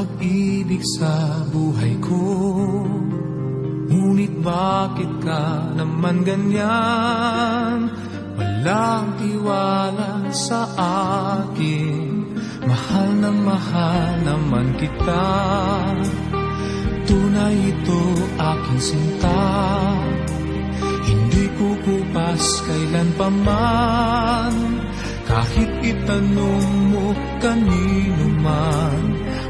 pag-ibig sa buhay ko. Ngunit bakit ka naman ganyan? Walang tiwala sa akin. Mahal naman kita. Tunay ito aking sinta. Hindi kukupas kailan pa man. Kahit itanong mo kanino man,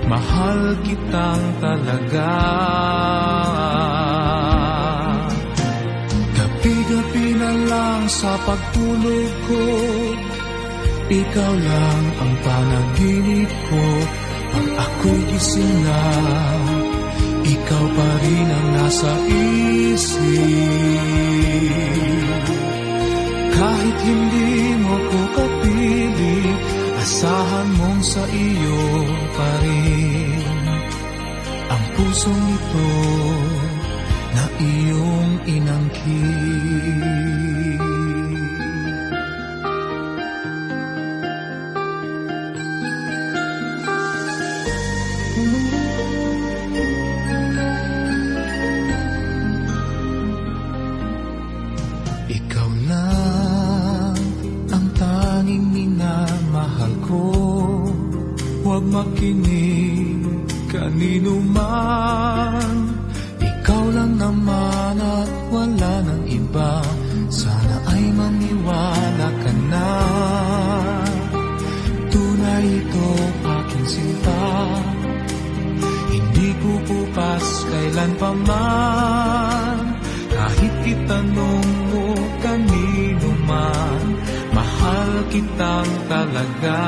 mahal kitang talaga. Gabi-gabi na lang sa pagtulog ko, ikaw lang ang panaginip ko. Pag ako'y gising na, ikaw pa rin ang nasa isip. Kahit hindi mo ko kapiling, asahan mong sa iyo pa rin ang pusong ito na iyong inangkin. Ikaw lang ang tanging minamahal ko. Huwag makinig kanino man. Ikaw lang naman at wala ng iba. Sana ay maniwala ka na. Tunay ito aking sinta. Hindi kukupas kailan pa man. Kahit itanong mo kanino man, mahal kitang talaga.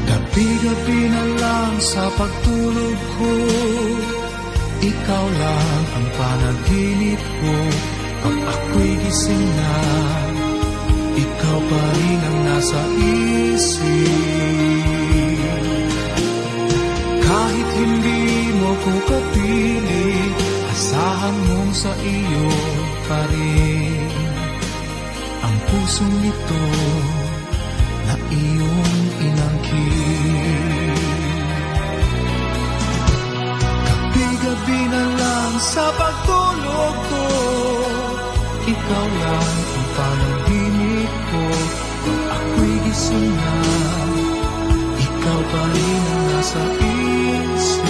Gabi-gabi na lang sa pagtulog ko, ikaw lang ang panaginip ko. Pag ako'y gising na, ikaw pa rin ang nasa isip. Kahit hindi mo ko kapiling, asahan mong sa iyo pa rin ang pusong ito na iyong inangkin. Gabi-gabi na lang sa pagtulog ko, ikaw lang ang panaginip ko. Kung ako'y gising na, ikaw pa rin ang nasa isip.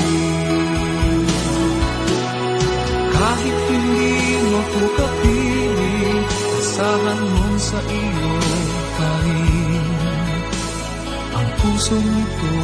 Kahit hindi mo ko kapiling, asahan mong sa iyo pa rin ang pusong ito